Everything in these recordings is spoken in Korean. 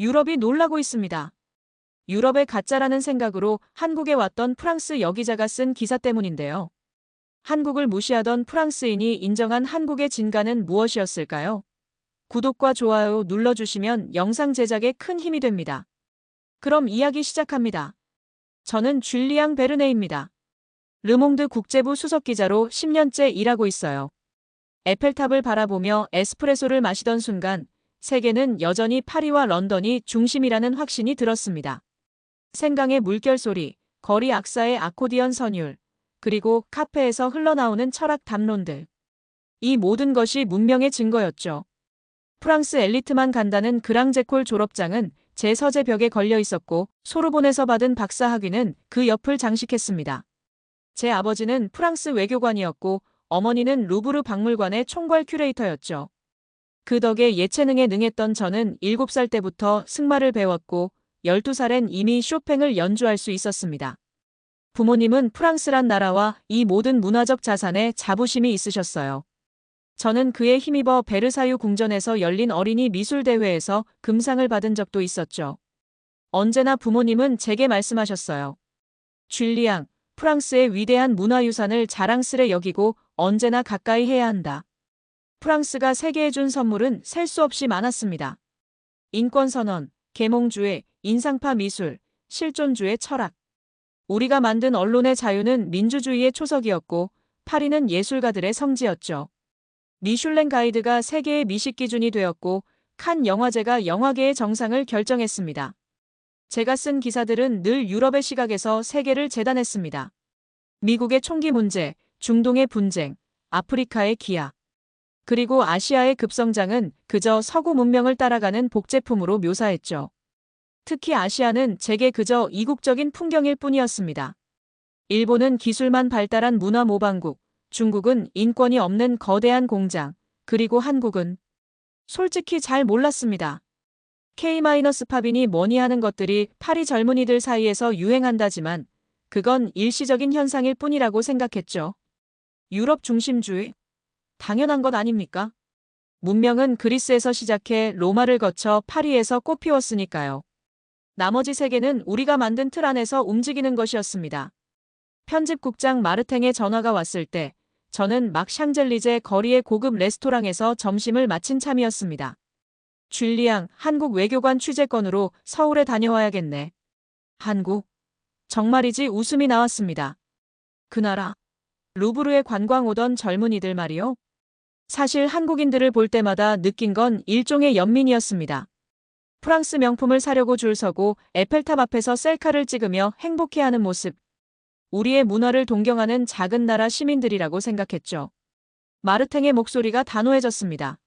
유럽이 놀라고 있습니다. 유럽의 가짜라는 생각으로 한국에 왔던 프랑스 여기자가 쓴 기사 때문인데요. 한국을 무시하던 프랑스인이 인정한 한국의 진가는 무엇이었을까요? 구독과 좋아요 눌러주시면 영상 제작에 큰 힘이 됩니다. 그럼 이야기 시작합니다. 저는 줄리앙 베르네입니다. 르몽드 국제부 수석기자로 10년째 일하고 있어요. 에펠탑을 바라보며 에스프레소를 마시던 순간 세계는 여전히 파리와 런던이 중심이라는 확신이 들었습니다. 생강의 물결소리, 거리 악사의 아코디언 선율, 그리고 카페에서 흘러나오는 철학 담론들. 이 모든 것이 문명의 증거였죠. 프랑스 엘리트만 간다는 그랑제콜 졸업장은 제 서재 벽에 걸려 있었고 소르본에서 받은 박사 학위는 그 옆을 장식했습니다. 제 아버지는 프랑스 외교관이었고 어머니는 루브르 박물관의 총괄 큐레이터였죠. 그 덕에 예체능에 능했던 저는 7살 때부터 승마를 배웠고 12살엔 이미 쇼팽을 연주할 수 있었습니다. 부모님은 프랑스란 나라와 이 모든 문화적 자산에 자부심이 있으셨어요. 저는 그에 힘입어 베르사유 궁전에서 열린 어린이 미술대회에서 금상을 받은 적도 있었죠. 언제나 부모님은 제게 말씀하셨어요. 줄리앙, 프랑스의 위대한 문화유산을 자랑스레 여기고 언제나 가까이 해야 한다. 프랑스가 세계에 준 선물은 셀 수 없이 많았습니다. 인권선언, 계몽주의, 인상파 미술, 실존주의 철학. 우리가 만든 언론의 자유는 민주주의의 초석이었고 파리는 예술가들의 성지였죠. 미슐랭 가이드가 세계의 미식 기준이 되었고 칸 영화제가 영화계의 정상을 결정했습니다. 제가 쓴 기사들은 늘 유럽의 시각에서 세계를 재단했습니다. 미국의 총기 문제, 중동의 분쟁, 아프리카의 기아, 그리고 아시아의 급성장은 그저 서구 문명을 따라가는 복제품으로 묘사했죠. 특히 아시아는 제게 그저 이국적인 풍경일 뿐이었습니다. 일본은 기술만 발달한 문화 모방국, 중국은 인권이 없는 거대한 공장, 그리고 한국은 솔직히 잘 몰랐습니다. K-팝인이 뭐니 하는 것들이 파리 젊은이들 사이에서 유행한다지만 그건 일시적인 현상일 뿐이라고 생각했죠. 유럽 중심주의? 당연한 것 아닙니까? 문명은 그리스에서 시작해 로마를 거쳐 파리에서 꽃피웠으니까요. 나머지 세계는 우리가 만든 틀 안에서 움직이는 것이었습니다. 편집국장 마르탱의 전화가 왔을 때 저는 막 샹젤리제 거리의 고급 레스토랑에서 점심을 마친 참이었습니다. 줄리앙, 한국 외교관 취재건으로 서울에 다녀와야겠네. 한국? 정말이지 웃음이 나왔습니다. 그 나라? 루브르에 관광 오던 젊은이들 말이요. 사실 한국인들을 볼 때마다 느낀 건 일종의 연민이었습니다. 프랑스 명품을 사려고 줄 서고 에펠탑 앞에서 셀카를 찍으며 행복해하는 모습. 우리의 문화를 동경하는 작은 나라 시민들이라고 생각했죠. 마르탱의 목소리가 단호해졌습니다.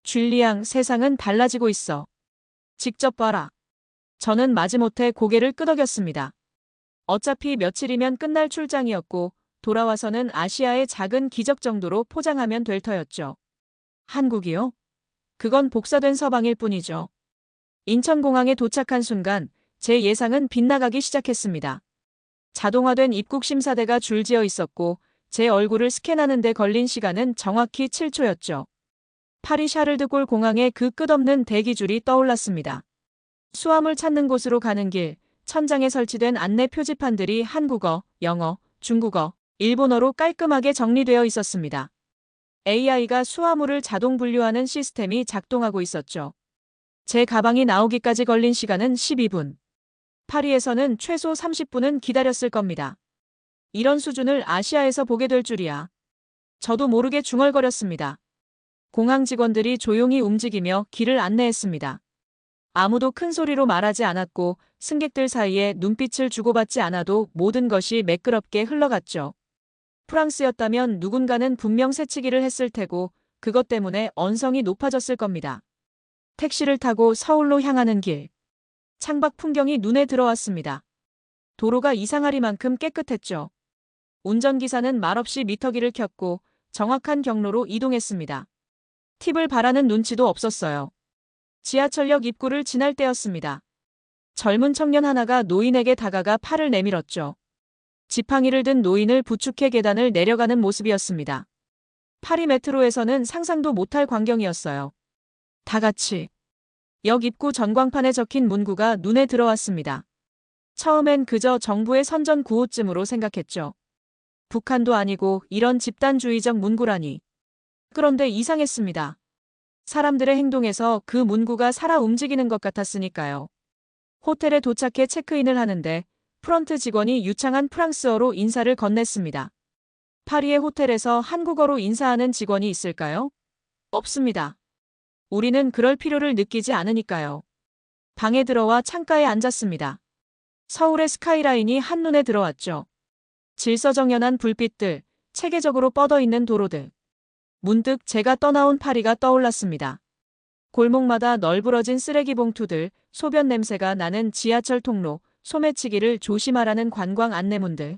줄리앙, 세상은 달라지고 있어. 직접 봐라. 저는 마지못해 고개를 끄덕였습니다. 어차피 며칠이면 끝날 출장이었고 돌아와서는 아시아의 작은 기적 정도로 포장하면 될 터였죠. 한국이요? 그건 복사된 서방일 뿐이죠. 인천공항에 도착한 순간 제 예상은 빗나가기 시작했습니다. 자동화된 입국 심사대가 줄지어 있었고 제 얼굴을 스캔하는 데 걸린 시간은 정확히 7초였죠. 파리 샤를드골 공항의 그 끝없는 대기줄이 떠올랐습니다. 수화물 찾는 곳으로 가는 길, 천장에 설치된 안내 표지판들이 한국어, 영어, 중국어, 일본어로 깔끔하게 정리되어 있었습니다. AI가 수화물을 자동 분류하는 시스템이 작동하고 있었죠. 제 가방이 나오기까지 걸린 시간은 12분. 파리에서는 최소 30분은 기다렸을 겁니다. 이런 수준을 아시아에서 보게 될 줄이야. 저도 모르게 중얼거렸습니다. 공항 직원들이 조용히 움직이며 길을 안내했습니다. 아무도 큰 소리로 말하지 않았고 승객들 사이에 눈빛을 주고받지 않아도 모든 것이 매끄럽게 흘러갔죠. 프랑스였다면 누군가는 분명 새치기를 했을 테고 그것 때문에 언성이 높아졌을 겁니다. 택시를 타고 서울로 향하는 길. 창밖 풍경이 눈에 들어왔습니다. 도로가 이상하리만큼 깨끗했죠. 운전기사는 말없이 미터기를 켰고 정확한 경로로 이동했습니다. 팁을 바라는 눈치도 없었어요. 지하철역 입구를 지날 때였습니다. 젊은 청년 하나가 노인에게 다가가 팔을 내밀었죠. 지팡이를 든 노인을 부축해 계단을 내려가는 모습이었습니다. 파리 메트로에서는 상상도 못할 광경이었어요. 다 같이 역 입구 전광판에 적힌 문구가 눈에 들어왔습니다. 처음엔 그저 정부의 선전 구호쯤으로 생각했죠. 북한도 아니고 이런 집단주의적 문구라니. 그런데 이상했습니다. 사람들의 행동에서 그 문구가 살아 움직이는 것 같았으니까요. 호텔에 도착해 체크인을 하는데 프런트 직원이 유창한 프랑스어로 인사를 건넸습니다. 파리의 호텔에서 한국어로 인사하는 직원이 있을까요? 없습니다. 우리는 그럴 필요를 느끼지 않으니까요. 방에 들어와 창가에 앉았습니다. 서울의 스카이라인이 한눈에 들어왔죠. 질서정연한 불빛들, 체계적으로 뻗어있는 도로들. 문득 제가 떠나온 파리가 떠올랐습니다. 골목마다 널브러진 쓰레기 봉투들, 소변 냄새가 나는 지하철 통로, 소매치기를 조심하라는 관광 안내문들.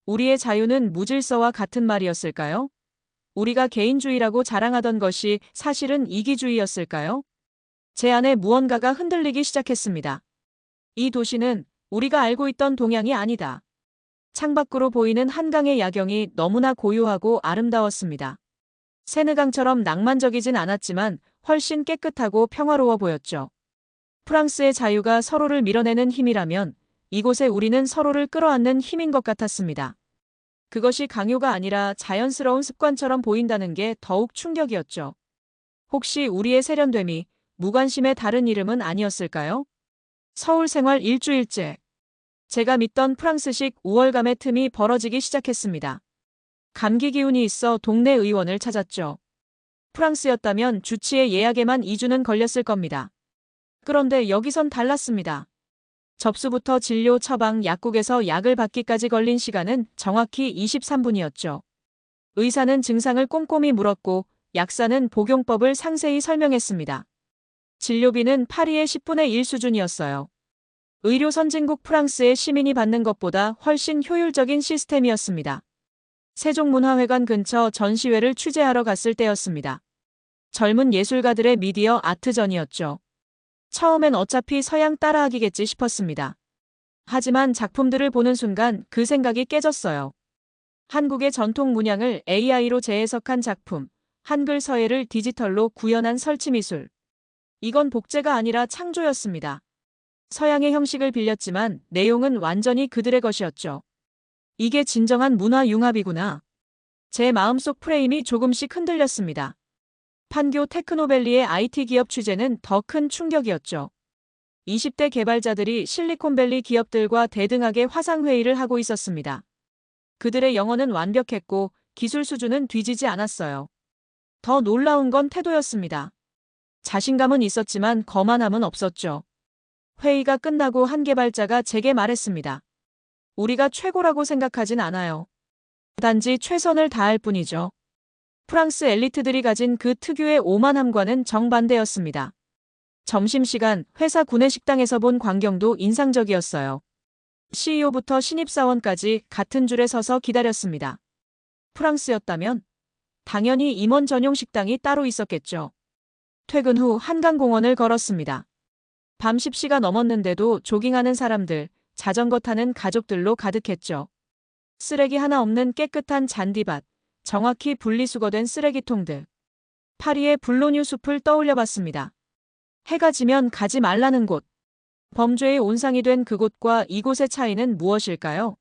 우리의 자유는 무질서와 같은 말이었을까요? 우리가 개인주의라고 자랑하던 것이 사실은 이기주의였을까요? 제 안에 무언가가 흔들리기 시작했습니다. 이 도시는 우리가 알고 있던 동양이 아니다. 창밖으로 보이는 한강의 야경이 너무나 고요하고 아름다웠습니다. 세느강처럼 낭만적이진 않았지만 훨씬 깨끗하고 평화로워 보였죠. 프랑스의 자유가 서로를 밀어내는 힘이라면 이곳에 우리는 서로를 끌어안는 힘인 것 같았습니다. 그것이 강요가 아니라 자연스러운 습관처럼 보인다는 게 더욱 충격이었죠. 혹시 우리의 세련됨이 무관심의 다른 이름은 아니었을까요? 서울 생활 일주일째. 제가 믿던 프랑스식 우월감의 틈이 벌어지기 시작했습니다. 감기 기운이 있어 동네 의원을 찾았죠. 프랑스였다면 주치의 예약에만 2주는 걸렸을 겁니다. 그런데 여기선 달랐습니다. 접수부터 진료, 처방, 약국에서 약을 받기까지 걸린 시간은 정확히 23분이었죠. 의사는 증상을 꼼꼼히 물었고 약사는 복용법을 상세히 설명했습니다. 진료비는 파리의 10분의 1 수준이었어요. 의료 선진국 프랑스의 시민이 받는 것보다 훨씬 효율적인 시스템이었습니다. 세종문화회관 근처 전시회를 취재하러 갔을 때였습니다. 젊은 예술가들의 미디어 아트전이었죠. 처음엔 어차피 서양 따라하기겠지 싶었습니다. 하지만 작품들을 보는 순간 그 생각이 깨졌어요. 한국의 전통 문양을 AI로 재해석한 작품, 한글 서예를 디지털로 구현한 설치미술. 이건 복제가 아니라 창조였습니다. 서양의 형식을 빌렸지만 내용은 완전히 그들의 것이었죠. 이게 진정한 문화 융합이구나. 제 마음속 프레임이 조금씩 흔들렸습니다. 판교 테크노밸리의 IT 기업 취재는 더 큰 충격이었죠. 20대 개발자들이 실리콘밸리 기업들과 대등하게 화상회의를 하고 있었습니다. 그들의 영어는 완벽했고 기술 수준은 뒤지지 않았어요. 더 놀라운 건 태도였습니다. 자신감은 있었지만 거만함은 없었죠. 회의가 끝나고 한 개발자가 제게 말했습니다. 우리가 최고라고 생각하진 않아요. 단지 최선을 다할 뿐이죠. 프랑스 엘리트들이 가진 그 특유의 오만함과는 정반대였습니다. 점심시간 회사 구내식당에서 본 광경도 인상적이었어요. CEO부터 신입사원까지 같은 줄에 서서 기다렸습니다. 프랑스였다면 당연히 임원 전용 식당이 따로 있었겠죠. 퇴근 후 한강공원을 걸었습니다. 밤 10시가 넘었는데도 조깅하는 사람들, 자전거 타는 가족들로 가득했죠. 쓰레기 하나 없는 깨끗한 잔디밭, 정확히 분리수거된 쓰레기통들. 파리의 블로뉴 숲을 떠올려봤습니다. 해가 지면 가지 말라는 곳. 범죄의 온상이 된 그곳과 이곳의 차이는 무엇일까요?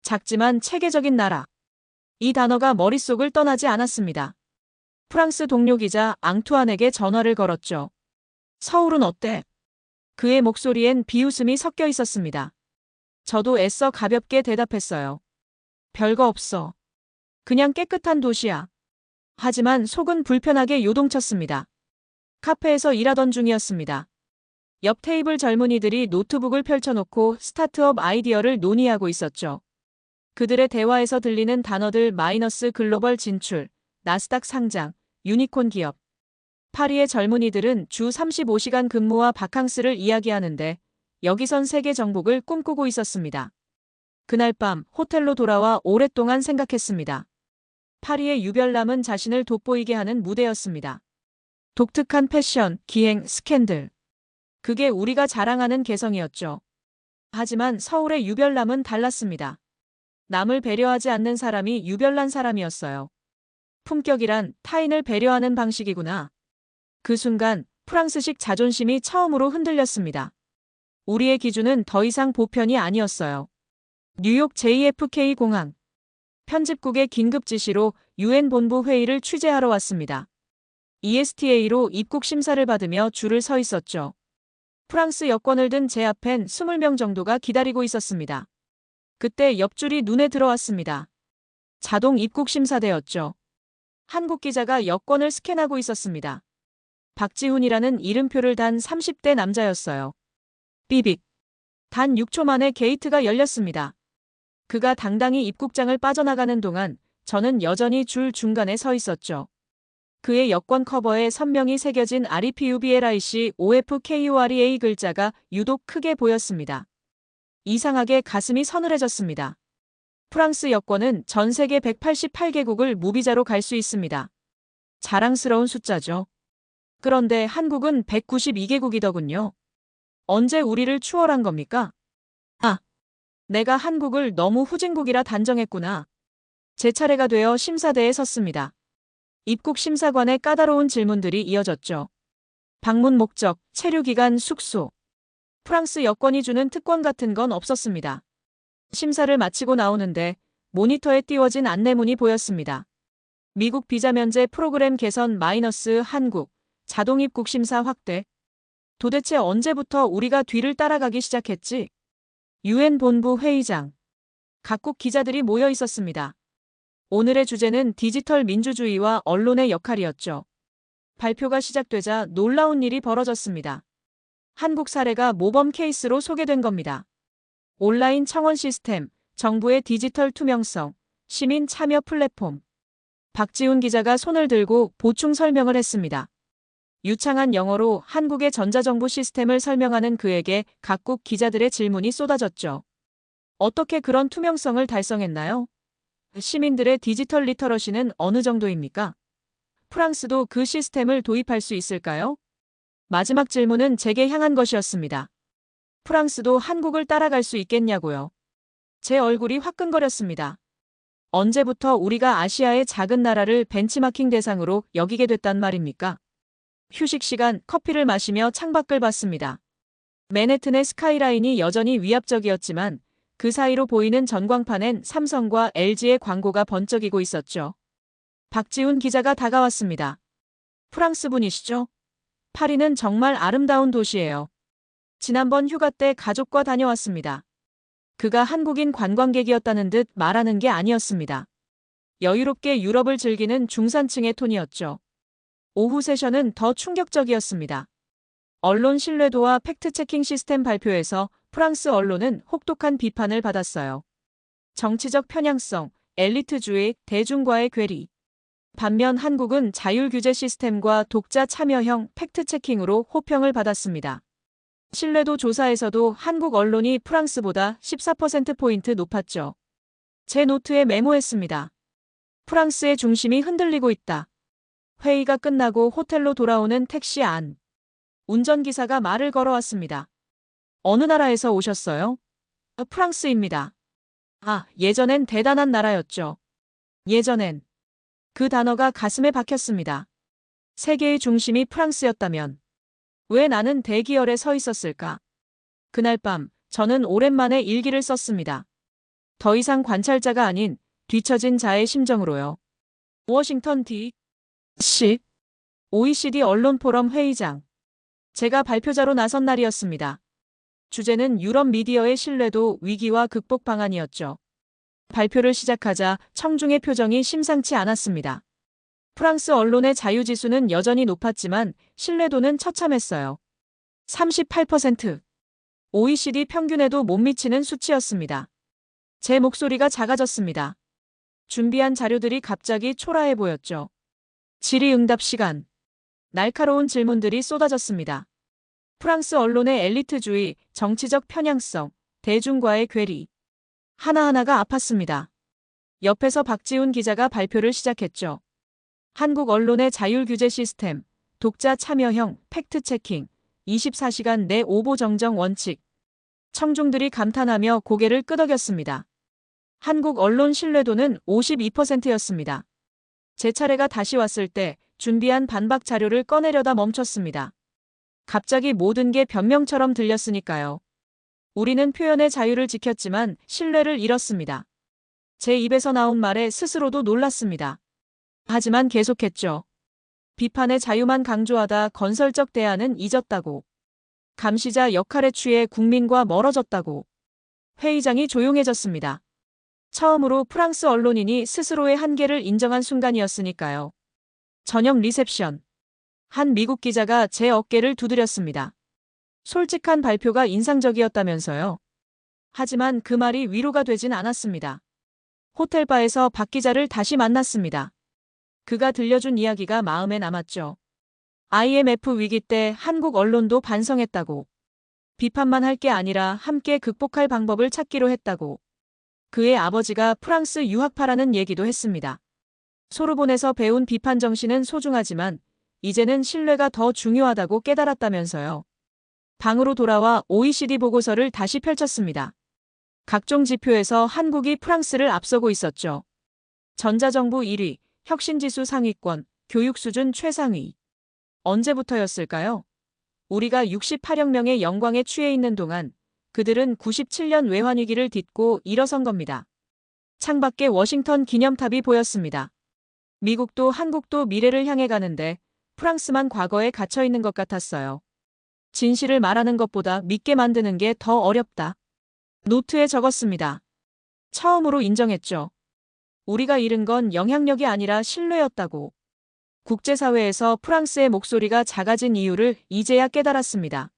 작지만 체계적인 나라. 이 단어가 머릿속을 떠나지 않았습니다. 프랑스 동료 기자 앙투안에게 전화를 걸었죠. 서울은 어때? 그의 목소리엔 비웃음이 섞여 있었습니다. 저도 애써 가볍게 대답했어요. 별거 없어. 그냥 깨끗한 도시야. 하지만 속은 불편하게 요동쳤습니다. 카페에서 일하던 중이었습니다. 옆 테이블 젊은이들이 노트북을 펼쳐놓고 스타트업 아이디어를 논의하고 있었죠. 그들의 대화에서 들리는 단어들 마이너스 글로벌 진출, 나스닥 상장, 유니콘 기업. 파리의 젊은이들은 주 35시간 근무와 바캉스를 이야기하는데 여기선 세계 정복을 꿈꾸고 있었습니다. 그날 밤 호텔로 돌아와 오랫동안 생각했습니다. 파리의 유별남은 자신을 돋보이게 하는 무대였습니다. 독특한 패션, 기행, 스캔들. 그게 우리가 자랑하는 개성이었죠. 하지만 서울의 유별남은 달랐습니다. 남을 배려하지 않는 사람이 유별난 사람이었어요. 품격이란 타인을 배려하는 방식이구나. 그 순간 프랑스식 자존심이 처음으로 흔들렸습니다. 우리의 기준은 더 이상 보편이 아니었어요. 뉴욕 JFK 공항. 편집국의 긴급 지시로 UN 본부 회의를 취재하러 왔습니다. ESTA로 입국 심사를 받으며 줄을 서 있었죠. 프랑스 여권을 든 제 앞엔 20명 정도가 기다리고 있었습니다. 그때 옆줄이 눈에 들어왔습니다. 자동 입국 심사대였죠. 한국 기자가 여권을 스캔하고 있었습니다. 박지훈이라는 이름표를 단 30대 남자였어요. 삐빅. 단 6초 만에 게이트가 열렸습니다. 그가 당당히 입국장을 빠져나가는 동안 저는 여전히 줄 중간에 서 있었죠. 그의 여권 커버에 선명히 새겨진 REPUBLIC OFKUREA 글자가 유독 크게 보였습니다. 이상하게 가슴이 서늘해졌습니다. 프랑스 여권은 전 세계 188개국을 무비자로 갈 수 있습니다. 자랑스러운 숫자죠. 그런데 한국은 192개국이더군요. 언제 우리를 추월한 겁니까? 아, 내가 한국을 너무 후진국이라 단정했구나. 제 차례가 되어 심사대에 섰습니다. 입국 심사관의 까다로운 질문들이 이어졌죠. 방문 목적, 체류 기간, 숙소. 프랑스 여권이 주는 특권 같은 건 없었습니다. 심사를 마치고 나오는데 모니터에 띄워진 안내문이 보였습니다. 미국 비자 면제 프로그램 개선 마이너스 한국, 자동 입국 심사 확대. 도대체 언제부터 우리가 뒤를 따라가기 시작했지? UN 본부 회의장. 각국 기자들이 모여 있었습니다. 오늘의 주제는 디지털 민주주의와 언론의 역할이었죠. 발표가 시작되자 놀라운 일이 벌어졌습니다. 한국 사례가 모범 케이스로 소개된 겁니다. 온라인 청원 시스템, 정부의 디지털 투명성, 시민 참여 플랫폼. 박지훈 기자가 손을 들고 보충 설명을 했습니다. 유창한 영어로 한국의 전자정부 시스템을 설명하는 그에게 각국 기자들의 질문이 쏟아졌죠. 어떻게 그런 투명성을 달성했나요? 시민들의 디지털 리터러시는 어느 정도입니까? 프랑스도 그 시스템을 도입할 수 있을까요? 마지막 질문은 제게 향한 것이었습니다. 프랑스도 한국을 따라갈 수 있겠냐고요. 제 얼굴이 화끈거렸습니다. 언제부터 우리가 아시아의 작은 나라를 벤치마킹 대상으로 여기게 됐단 말입니까? 휴식 시간 커피를 마시며 창밖을 봤습니다. 맨해튼의 스카이라인이 여전히 위압적이었지만 그 사이로 보이는 전광판엔 삼성과 LG의 광고가 번쩍이고 있었죠. 박지훈 기자가 다가왔습니다. 프랑스 분이시죠? 파리는 정말 아름다운 도시예요. 지난번 휴가 때 가족과 다녀왔습니다. 그가 한국인 관광객이었다는 듯 말하는 게 아니었습니다. 여유롭게 유럽을 즐기는 중산층의 톤이었죠. 오후 세션은 더 충격적이었습니다. 언론 신뢰도와 팩트체킹 시스템 발표에서 프랑스 언론은 혹독한 비판을 받았어요. 정치적 편향성, 엘리트주의, 대중과의 괴리. 반면 한국은 자율규제 시스템과 독자 참여형 팩트체킹으로 호평을 받았습니다. 신뢰도 조사에서도 한국 언론이 프랑스보다 14%포인트 높았죠. 제 노트에 메모했습니다. 프랑스의 중심이 흔들리고 있다. 회의가 끝나고 호텔로 돌아오는 택시 안. 운전기사가 말을 걸어왔습니다. 어느 나라에서 오셨어요? 프랑스입니다. 아, 예전엔 대단한 나라였죠. 예전엔. 그 단어가 가슴에 박혔습니다. 세계의 중심이 프랑스였다면 왜 나는 대기열에 서 있었을까? 그날 밤 저는 오랜만에 일기를 썼습니다. 더 이상 관찰자가 아닌 뒤처진 자의 심정으로요. 워싱턴 D.C. OECD 언론 포럼 회의장. 제가 발표자로 나선 날이었습니다. 주제는 유럽 미디어의 신뢰도 위기와 극복 방안이었죠. 발표를 시작하자 청중의 표정이 심상치 않았습니다. 프랑스 언론의 자유지수는 여전히 높았지만 신뢰도는 처참했어요. 38%. OECD 평균에도 못 미치는 수치였습니다. 제 목소리가 작아졌습니다. 준비한 자료들이 갑자기 초라해 보였죠. 질의응답 시간. 날카로운 질문들이 쏟아졌습니다. 프랑스 언론의 엘리트주의, 정치적 편향성, 대중과의 괴리. 하나하나가 아팠습니다. 옆에서 박지훈 기자가 발표를 시작했죠. 한국 언론의 자율규제 시스템, 독자 참여형, 팩트체킹, 24시간 내 오보 정정 원칙. 청중들이 감탄하며 고개를 끄덕였습니다. 한국 언론 신뢰도는 52%였습니다. 제 차례가 다시 왔을 때 준비한 반박 자료를 꺼내려다 멈췄습니다. 갑자기 모든 게 변명처럼 들렸으니까요. 우리는 표현의 자유를 지켰지만 신뢰를 잃었습니다. 제 입에서 나온 말에 스스로도 놀랐습니다. 하지만 계속했죠. 비판의 자유만 강조하다 건설적 대안은 잊었다고. 감시자 역할에 취해 국민과 멀어졌다고. 회의장이 조용해졌습니다. 처음으로 프랑스 언론인이 스스로의 한계를 인정한 순간이었으니까요. 저녁 리셉션. 한 미국 기자가 제 어깨를 두드렸습니다. 솔직한 발표가 인상적이었다면서요. 하지만 그 말이 위로가 되진 않았습니다. 호텔바에서 박 기자를 다시 만났습니다. 그가 들려준 이야기가 마음에 남았죠. IMF 위기 때 한국 언론도 반성했다고. 비판만 할 게 아니라 함께 극복할 방법을 찾기로 했다고. 그의 아버지가 프랑스 유학파라는 얘기도 했습니다. 소르본에서 배운 비판 정신은 소중하지만 이제는 신뢰가 더 중요하다고 깨달았다면서요. 방으로 돌아와 OECD 보고서를 다시 펼쳤습니다. 각종 지표에서 한국이 프랑스를 앞서고 있었죠. 전자정부 1위, 혁신지수 상위권, 교육 수준 최상위. 언제부터였을까요? 우리가 68억 명의 영광에 취해 있는 동안 그들은 97년 외환위기를 딛고 일어선 겁니다. 창밖에 워싱턴 기념탑이 보였습니다. 미국도 한국도 미래를 향해 가는데 프랑스만 과거에 갇혀 있는 것 같았어요. 진실을 말하는 것보다 믿게 만드는 게 더 어렵다. 노트에 적었습니다. 처음으로 인정했죠. 우리가 잃은 건 영향력이 아니라 신뢰였다고. 국제사회에서 프랑스의 목소리가 작아진 이유를 이제야 깨달았습니다.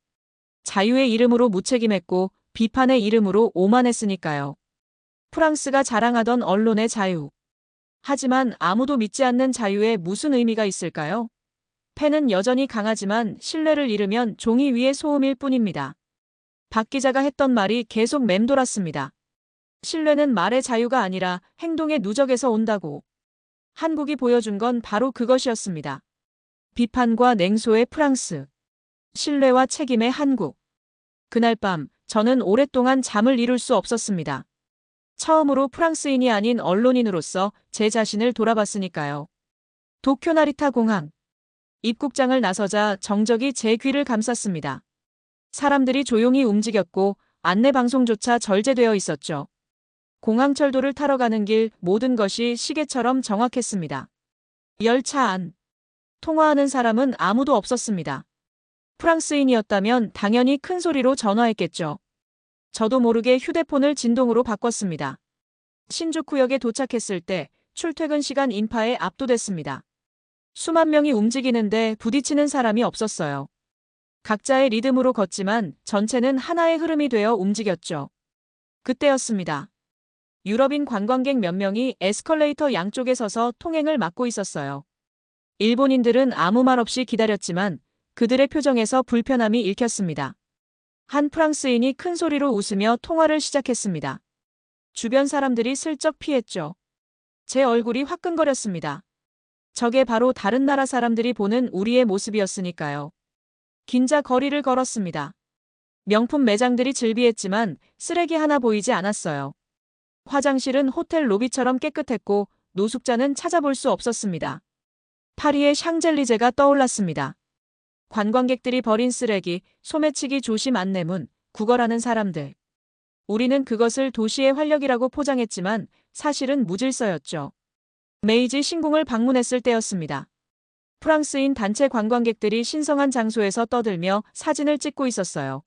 자유의 이름으로 무책임했고 비판의 이름으로 오만했으니까요. 프랑스가 자랑하던 언론의 자유. 하지만 아무도 믿지 않는 자유에 무슨 의미가 있을까요? 펜은 여전히 강하지만 신뢰를 잃으면 종이 위의 소음일 뿐입니다. 박 기자가 했던 말이 계속 맴돌았습니다. 신뢰는 말의 자유가 아니라 행동의 누적에서 온다고. 한국이 보여준 건 바로 그것이었습니다. 비판과 냉소의 프랑스. 신뢰와 책임의 한국. 그날 밤 저는 오랫동안 잠을 이룰 수 없었습니다. 처음으로 프랑스인이 아닌 언론인으로서 제 자신을 돌아봤으니까요. 도쿄 나리타 공항. 입국장을 나서자 정적이 제 귀를 감쌌습니다. 사람들이 조용히 움직였고 안내방송조차 절제되어 있었죠. 공항철도를 타러 가는 길 모든 것이 시계처럼 정확했습니다. 열차 안. 통화하는 사람은 아무도 없었습니다. 프랑스인이었다면 당연히 큰 소리로 전화했겠죠. 저도 모르게 휴대폰을 진동으로 바꿨습니다. 신주쿠역에 도착했을 때 출퇴근 시간 인파에 압도됐습니다. 수만 명이 움직이는데 부딪히는 사람이 없었어요. 각자의 리듬으로 걷지만 전체는 하나의 흐름이 되어 움직였죠. 그때였습니다. 유럽인 관광객 몇 명이 에스컬레이터 양쪽에 서서 통행을 막고 있었어요. 일본인들은 아무 말 없이 기다렸지만 그들의 표정에서 불편함이 읽혔습니다. 한 프랑스인이 큰 소리로 웃으며 통화를 시작했습니다. 주변 사람들이 슬쩍 피했죠. 제 얼굴이 화끈거렸습니다. 저게 바로 다른 나라 사람들이 보는 우리의 모습이었으니까요. 긴자 거리를 걸었습니다. 명품 매장들이 즐비했지만 쓰레기 하나 보이지 않았어요. 화장실은 호텔 로비처럼 깨끗했고 노숙자는 찾아볼 수 없었습니다. 파리의 샹젤리제가 떠올랐습니다. 관광객들이 버린 쓰레기, 소매치기 조심 안내문, 구걸하는 사람들. 우리는 그것을 도시의 활력이라고 포장했지만 사실은 무질서였죠. 메이지 신궁을 방문했을 때였습니다. 프랑스인 단체 관광객들이 신성한 장소에서 떠들며 사진을 찍고 있었어요.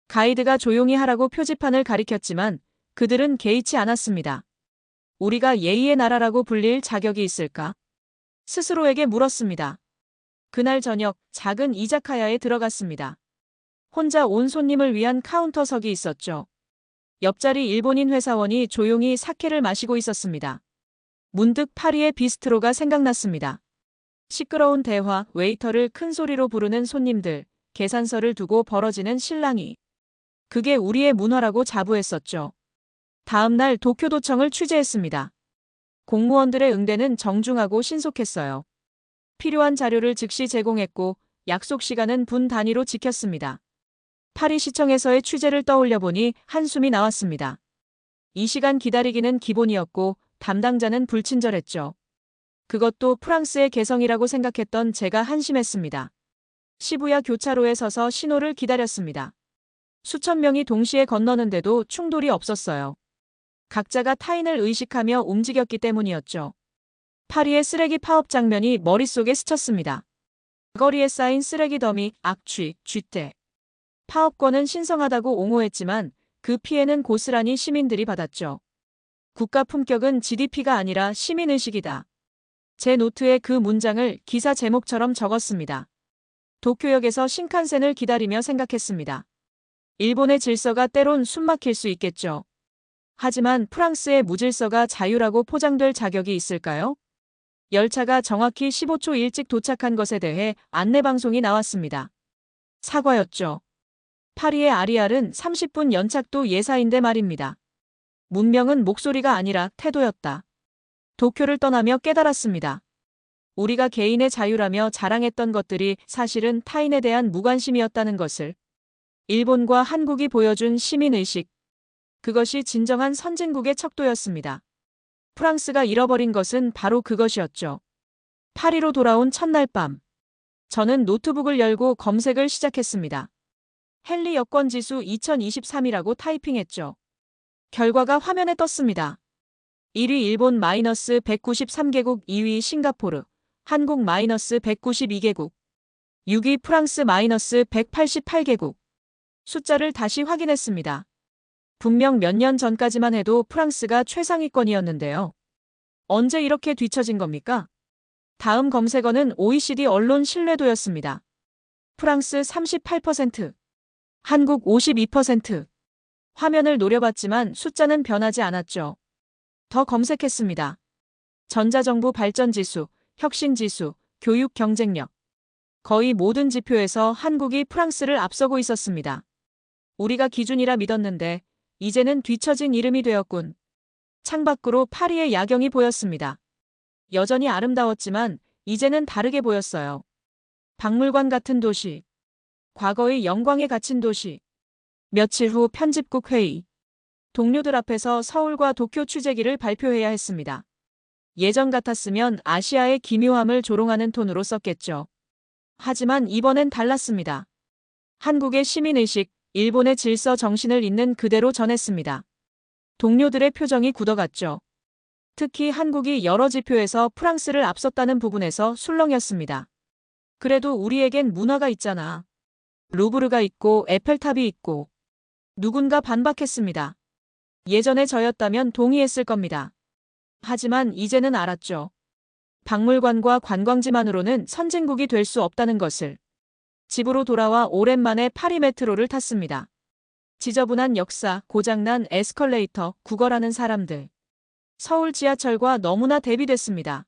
가이드가 조용히 하라고 표지판을 가리켰지만 그들은 개의치 않았습니다. 우리가 예의의 나라라고 불릴 자격이 있을까? 스스로에게 물었습니다. 그날 저녁 작은 이자카야에 들어갔습니다. 혼자 온 손님을 위한 카운터석이 있었죠. 옆자리 일본인 회사원이 조용히 사케를 마시고 있었습니다. 문득 파리의 비스트로가 생각났습니다. 시끄러운 대화, 웨이터를 큰 소리로 부르는 손님들, 계산서를 두고 벌어지는 실랑이. 그게 우리의 문화라고 자부했었죠. 다음 날 도쿄도청을 취재했습니다. 공무원들의 응대는 정중하고 신속했어요. 필요한 자료를 즉시 제공했고 약속 시간은 분 단위로 지켰습니다. 파리시청에서의 취재를 떠올려 보니 한숨이 나왔습니다. 이 시간 기다리기는 기본이었고 담당자는 불친절했죠. 그것도 프랑스의 개성이라고 생각했던 제가 한심했습니다. 시부야 교차로에 서서 신호를 기다렸습니다. 수천 명이 동시에 건너는데도 충돌이 없었어요. 각자가 타인을 의식하며 움직였기 때문이었죠. 파리의 쓰레기 파업 장면이 머릿속에 스쳤습니다. 거리에 쌓인 쓰레기 더미, 악취, 쥐떼. 파업권은 신성하다고 옹호했지만 그 피해는 고스란히 시민들이 받았죠. 국가 품격은 GDP가 아니라 시민의식이다. 제 노트에 그 문장을 기사 제목처럼 적었습니다. 도쿄역에서 신칸센을 기다리며 생각했습니다. 일본의 질서가 때론 숨막힐 수 있겠죠. 하지만 프랑스의 무질서가 자유라고 포장될 자격이 있을까요? 열차가 정확히 15초 일찍 도착한 것에 대해 안내방송이 나왔습니다. 사과였죠. 파리의 아리알은 30분 연착도 예사인데 말입니다. 문명은 목소리가 아니라 태도였다. 도쿄를 떠나며 깨달았습니다. 우리가 개인의 자유라며 자랑했던 것들이 사실은 타인에 대한 무관심이었다는 것을. 일본과 한국이 보여준 시민의식. 그것이 진정한 선진국의 척도였습니다. 프랑스가 잃어버린 것은 바로 그것이었죠. 파리로 돌아온 첫날 밤. 저는 노트북을 열고 검색을 시작했습니다. 헨리 여권지수 2023이라고 타이핑했죠. 결과가 화면에 떴습니다. 1위 일본 -193개국, 2위 싱가포르, 한국 -192개국, 6위 프랑스 -188개국. 숫자를 다시 확인했습니다. 분명 몇 년 전까지만 해도 프랑스가 최상위권이었는데요. 언제 이렇게 뒤처진 겁니까? 다음 검색어는 OECD 언론 신뢰도였습니다. 프랑스 38%, 한국 52%. 화면을 노려봤지만 숫자는 변하지 않았죠. 더 검색했습니다. 전자정부 발전지수, 혁신지수, 교육 경쟁력. 거의 모든 지표에서 한국이 프랑스를 앞서고 있었습니다. 우리가 기준이라 믿었는데 이제는 뒤처진 이름이 되었군. 창밖으로 파리의 야경이 보였습니다. 여전히 아름다웠지만 이제는 다르게 보였어요. 박물관 같은 도시. 과거의 영광에 갇힌 도시. 며칠 후 편집국 회의. 동료들 앞에서 서울과 도쿄 취재기를 발표해야 했습니다. 예전 같았으면 아시아의 기묘함을 조롱하는 톤으로 썼겠죠. 하지만 이번엔 달랐습니다. 한국의 시민의식, 일본의 질서 정신을 있는 그대로 전했습니다. 동료들의 표정이 굳어갔죠. 특히 한국이 여러 지표에서 프랑스를 앞섰다는 부분에서 술렁였습니다. 그래도 우리에겐 문화가 있잖아. 루브르가 있고 에펠탑이 있고. 누군가 반박했습니다. 예전에 저였다면 동의했을 겁니다. 하지만 이제는 알았죠. 박물관과 관광지만으로는 선진국이 될 수 없다는 것을. 집으로 돌아와 오랜만에 파리 메트로를 탔습니다. 지저분한 역사, 고장난 에스컬레이터, 구걸하는 사람들. 서울 지하철과 너무나 대비됐습니다.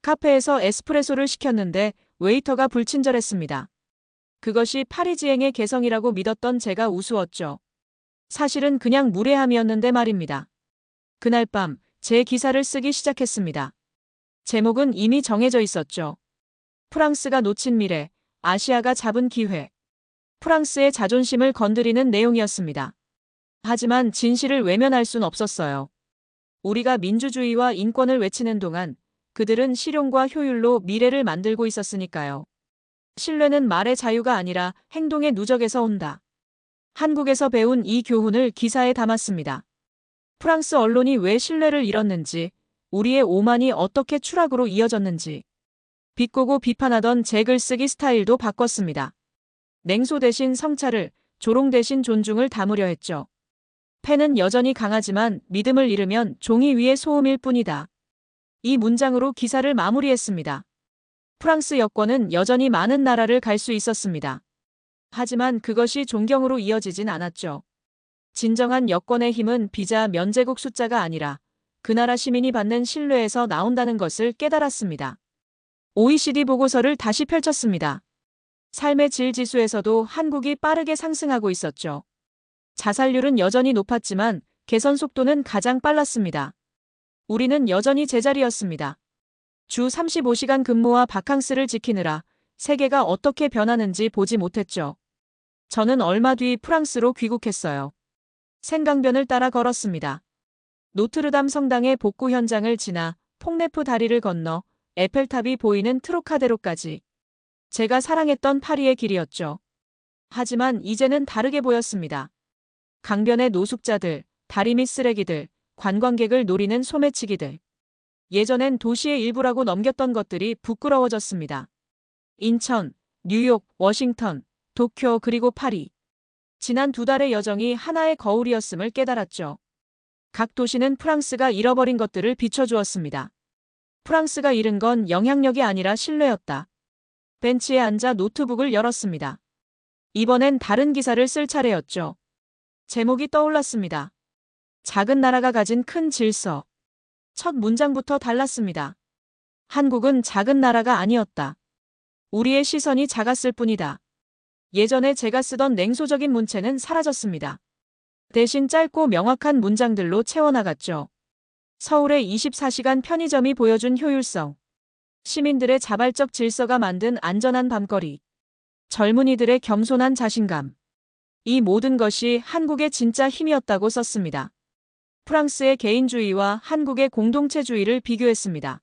카페에서 에스프레소를 시켰는데 웨이터가 불친절했습니다. 그것이 파리지행의 개성이라고 믿었던 제가 우스웠죠. 사실은 그냥 무례함이었는데 말입니다. 그날 밤 제 기사를 쓰기 시작했습니다. 제목은 이미 정해져 있었죠. 프랑스가 놓친 미래, 아시아가 잡은 기회. 프랑스의 자존심을 건드리는 내용이었습니다. 하지만 진실을 외면할 순 없었어요. 우리가 민주주의와 인권을 외치는 동안 그들은 실용과 효율로 미래를 만들고 있었으니까요. 신뢰는 말의 자유가 아니라 행동의 누적에서 온다. 한국에서 배운 이 교훈을 기사에 담았습니다. 프랑스 언론이 왜 신뢰를 잃었는지, 우리의 오만이 어떻게 추락으로 이어졌는지. 비꼬고 비판하던 제 글쓰기 스타일도 바꿨습니다. 냉소 대신 성찰을, 조롱 대신 존중을 담으려 했죠. 펜은 여전히 강하지만 믿음을 잃으면 종이 위의 소음일 뿐이다. 이 문장으로 기사를 마무리했습니다. 프랑스 여권은 여전히 많은 나라를 갈 수 있었습니다. 하지만 그것이 존경으로 이어지진 않았죠. 진정한 여권의 힘은 비자 면제국 숫자가 아니라 그 나라 시민이 받는 신뢰에서 나온다는 것을 깨달았습니다. OECD 보고서를 다시 펼쳤습니다. 삶의 질 지수에서도 한국이 빠르게 상승하고 있었죠. 자살률은 여전히 높았지만 개선 속도는 가장 빨랐습니다. 우리는 여전히 제자리였습니다. 주 35시간 근무와 바캉스를 지키느라 세계가 어떻게 변하는지 보지 못했죠. 저는 얼마 뒤 프랑스로 귀국했어요. 생강변을 따라 걸었습니다. 노트르담 성당의 복구 현장을 지나 퐁네프 다리를 건너 에펠탑이 보이는 트로카데로까지. 제가 사랑했던 파리의 길이었죠. 하지만 이제는 다르게 보였습니다. 강변의 노숙자들, 다리 밑 쓰레기들, 관광객을 노리는 소매치기들. 예전엔 도시의 일부라고 넘겼던 것들이 부끄러워졌습니다. 인천, 뉴욕, 워싱턴, 도쿄 그리고 파리. 지난 2달의 여정이 하나의 거울이었음을 깨달았죠. 각 도시는 프랑스가 잃어버린 것들을 비춰주었습니다. 프랑스가 잃은 건 영향력이 아니라 신뢰였다. 벤치에 앉아 노트북을 열었습니다. 이번엔 다른 기사를 쓸 차례였죠. 제목이 떠올랐습니다. 작은 나라가 가진 큰 질서. 첫 문장부터 달랐습니다. 한국은 작은 나라가 아니었다. 우리의 시선이 작았을 뿐이다. 예전에 제가 쓰던 냉소적인 문체는 사라졌습니다. 대신 짧고 명확한 문장들로 채워나갔죠. 서울의 24시간 편의점이 보여준 효율성. 시민들의 자발적 질서가 만든 안전한 밤거리. 젊은이들의 겸손한 자신감. 이 모든 것이 한국의 진짜 힘이었다고 썼습니다. 프랑스의 개인주의와 한국의 공동체주의를 비교했습니다.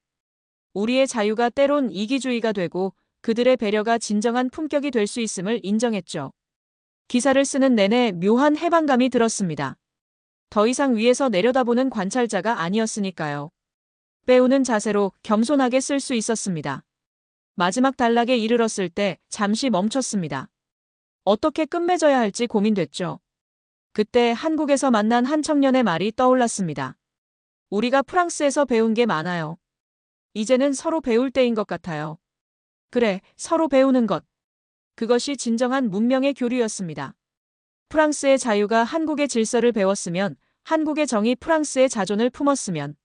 우리의 자유가 때론 이기주의가 되고 그들의 배려가 진정한 품격이 될 수 있음을 인정했죠. 기사를 쓰는 내내 묘한 해방감이 들었습니다. 더 이상 위에서 내려다보는 관찰자가 아니었으니까요. 배우는 자세로 겸손하게 쓸 수 있었습니다. 마지막 단락에 이르렀을 때 잠시 멈췄습니다. 어떻게 끝맺어야 할지 고민됐죠. 그때 한국에서 만난 한 청년의 말이 떠올랐습니다. 우리가 프랑스에서 배운 게 많아요. 이제는 서로 배울 때인 것 같아요. 그래, 서로 배우는 것. 그것이 진정한 문명의 교류였습니다. 프랑스의 자유가 한국의 질서를 배웠으면, 한국의 정이 프랑스의 자존을 품었으면.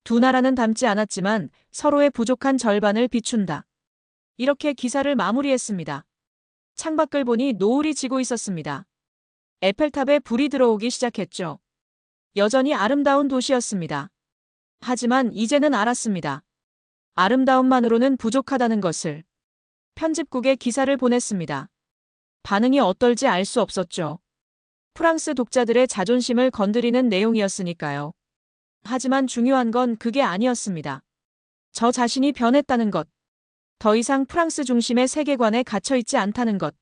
두 나라는 닮지 않았지만 서로의 부족한 절반을 비춘다. 이렇게 기사를 마무리했습니다. 창밖을 보니 노을이 지고 있었습니다. 에펠탑에 불이 들어오기 시작했죠. 여전히 아름다운 도시였습니다. 하지만 이제는 알았습니다. 아름다움만으로는 부족하다는 것을. 편집국에 기사를 보냈습니다. 반응이 어떨지 알 수 없었죠. 프랑스 독자들의 자존심을 건드리는 내용이었으니까요. 하지만 중요한 건 그게 아니었습니다. 저 자신이 변했다는 것. 더 이상 프랑스 중심의 세계관에 갇혀있지 않다는 것.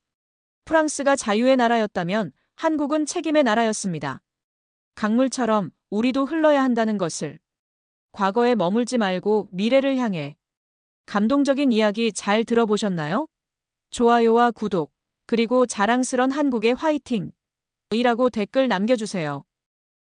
프랑스가 자유의 나라였다면 한국은 책임의 나라였습니다. 강물처럼 우리도 흘러야 한다는 것을. 과거에 머물지 말고 미래를 향해. 감동적인 이야기 잘 들어보셨나요? 좋아요와 구독, 그리고 자랑스런 한국의 화이팅! 이라고 댓글 남겨주세요.